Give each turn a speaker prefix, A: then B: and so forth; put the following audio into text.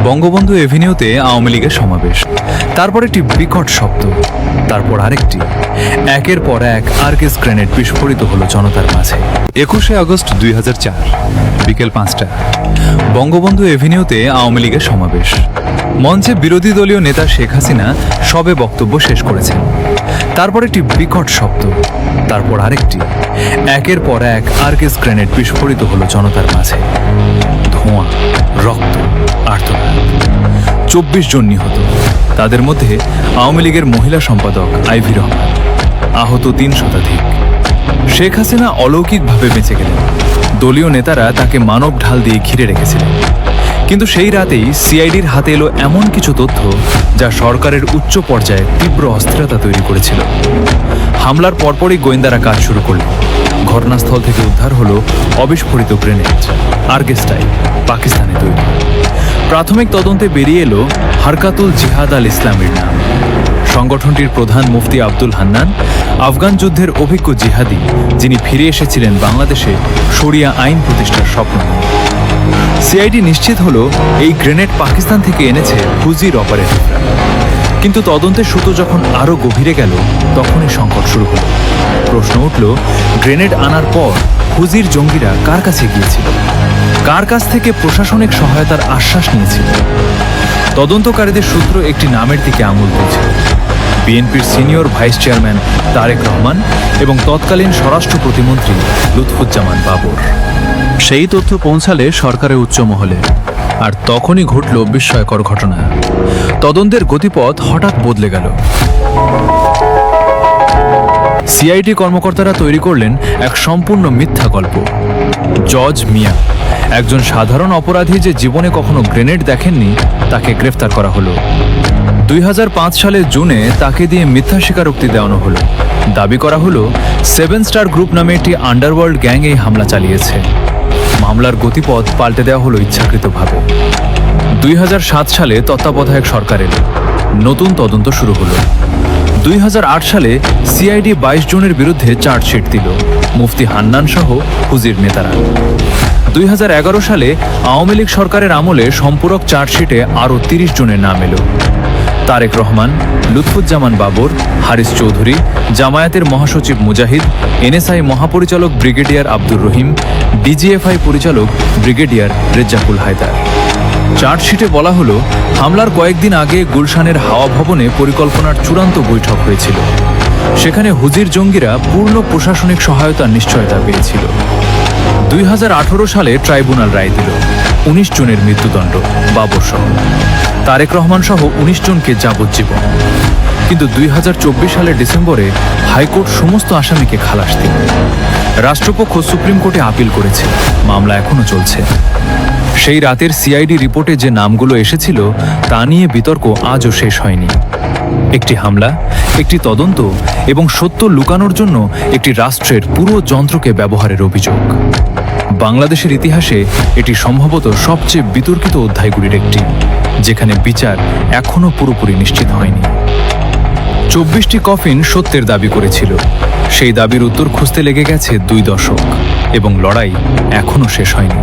A: বঙ্গবন্ধু এভিনিউতে আওয়ামী লীগের সমাবেশ, তারপর একটি বিকট শব্দ, তারপর আরেকটি, একের পর এক আরকেস গ্রেনেড বিস্ফোরিত হলো জনতার মাঝে। 21শে আগস্ট 2004 বিকেল 5টা বঙ্গবন্ধু এভিনিউতে আওয়ামী লীগের সমাবেশ। মঞ্চে বিরোধী দলীয় নেতা শেখ হাসিনা সবে বক্তব্য শেষ করেছেন। তারপর একটি বিকট শব্দ, তারপর আরেকটি, একের পর এক আরকেস গ্রেনেড বিস্ফোরিত হলো জনতার মাঝে। ধোঁয়া, রক্ত, আর্তনাদ। 24 জন নিহত, তাদের মধ্যে আওয়ামী লীগের মহিলা সম্পাদক আইভি রহমান। আহত 3 শতাধিক। শেখ হাসিনা অলৌকিকভাবে বেঁচে গেলেন। দলীয় নেতারা তাকে মানব ঢাল দিয়ে ঘিরে রেখেছিলেন। কিন্তু সেই রাতেই সিআইডির হাতে এলো এমন কিছু তথ্য যা সরকারের উচ্চ পর্যায়ে তীব্র অস্থিরতা তৈরি করেছিল। হামলার পরপরই গোয়েন্দারা কাজ শুরু করল। ঘটনাস্থল থেকে উদ্ধার হলো অবিস্ফোরিত গ্রেনেড, আরকেস্টাইল, পাকিস্তানে তৈরি। প্রাথমিক তদন্তে বেরিয়ে এলো হারকাতুল জিহাদ আল ইসলামের নাম। সংগঠনটির প্রধান মুফতি আব্দুল হান্নান আফগান যুদ্ধের অভিজ্ঞ জিহাদি, যিনি ফিরে এসেছিলেন বাংলাদেশে শরিয়া আইন প্রতিষ্ঠার স্বপ্ন নিয়ে। সিআইডি নিশ্চিত হলো এই গ্রেনেড পাকিস্তান থেকে এনেছে হুজির অপারেটররা। কিন্তু তদন্তের সূত্র যখন আরও গভীরে গেল, তখনই সংকট শুরু হলো। প্রশ্ন উঠল, গ্রেনেড আনার পর হুজির জঙ্গিরা কার কাছে গিয়েছিল, কার কাছ থেকে প্রশাসনিক সহায়তার আশ্বাস নিয়েছিল? তদন্তকারীদের সূত্র একটি নামের দিকে আঙুল দিয়েছিল, বিএনপির senior vice chairman Tarique Rahman এবং তৎকালীন স্বরাষ্ট্র প্রতিমন্ত্রী লুৎফুজ্জামান বাবর। সেই তথ্য পৌঁছালে সরকারের উচ্চ মহলে, আর তখনই ঘটল বিস্ময়কর ঘটনা। তদন্তের গতিপথ হঠাৎ বদলে গেল। সিআইডি কর্মকর্তারা তৈরি করলেন এক সম্পূর্ণ মিথ্যা গল্প। জজ মিয়া, একজন সাধারণ অপরাধী যে জীবনে কখনো গ্রেনেড দেখেননি, তাকে গ্রেফতার করা হলো। 2005 সালের জুনে তাকে দিয়ে মিথ্যা স্বীকারোক্তি দেওয়ানো হলো। দাবি করা হলো 7 স্টার গ্রুপ নামে একটি আন্ডারওয়ার্ল্ড গ্যাং এই হামলা চালিয়েছে। মামলার গতিপথ পাল্টে দেওয়া হলো ইচ্ছাকৃতভাবে। 2007 সালে তত্ত্বাবধায়ক সরকার এলো, নতুন তদন্ত শুরু হলো। 2008 সালে সিআইডি 22 জনের বিরুদ্ধে চার্জশিট দিল, মুফতি হান্নান সহ হুজির নেতারা। 2011 সালে আওয়ামী লীগ সরকারের আমলে সম্পূরক চার্জশিটে আরও 30 জনের নাম এলো। তারেক রহমান, লুৎফুজ্জামান বাবর, হারিস চৌধুরী, জামায়াতের মহাসচিব মুজাহিদ, এনএসআই মহাপরিচালক ব্রিগেডিয়ার আব্দুর রহিম, ডিজিএফআই পরিচালক ব্রিগেডিয়ার রেজ্জাকুল হায়দার। চার্জশিটে বলা হলো, হামলার কয়েকদিন আগে গুলশানের হাওয়া ভবনে পরিকল্পনার চূড়ান্ত বৈঠক হয়েছিল। সেখানে হুজির জঙ্গিরা পূর্ণ প্রশাসনিক সহায়তার নিশ্চয়তা পেয়েছিল। 2018 সালে ট্রাইব্যুনাল রায় দিল 19 জনের মৃত্যুদণ্ড, বাবর সহ। তারেক রহমান সহ 19 জনকে যাবজ্জীবন। কিন্তু 2024 সালের ডিসেম্বরে হাইকোর্ট সমস্ত আসামিকে খালাস দিল। রাষ্ট্রপক্ষ সুপ্রিম কোর্টে আপিল করেছে, মামলা এখনো চলছে। সেই রাতের সিআইডি রিপোর্টে যে নামগুলো এসেছিল তা নিয়ে বিতর্ক আজও শেষ হয়নি। একটি হামলা, একটি তদন্ত এবং সত্য লুকানোর জন্য একটি রাষ্ট্রের পুরো যন্ত্রকে ব্যবহারের অভিযোগ। বাংলাদেশের ইতিহাসে এটি সম্ভবত সবচেয়ে বিতর্কিত অধ্যায়গুলির একটি, যেখানে বিচার এখনও পুরোপুরি নিশ্চিত হয়নি। 24টি কফিন সত্যের দাবি করেছিল। সেই দাবির উত্তর খুঁজতে লেগে গেছে 2 দশক, এবং লড়াই এখনও শেষ হয়নি।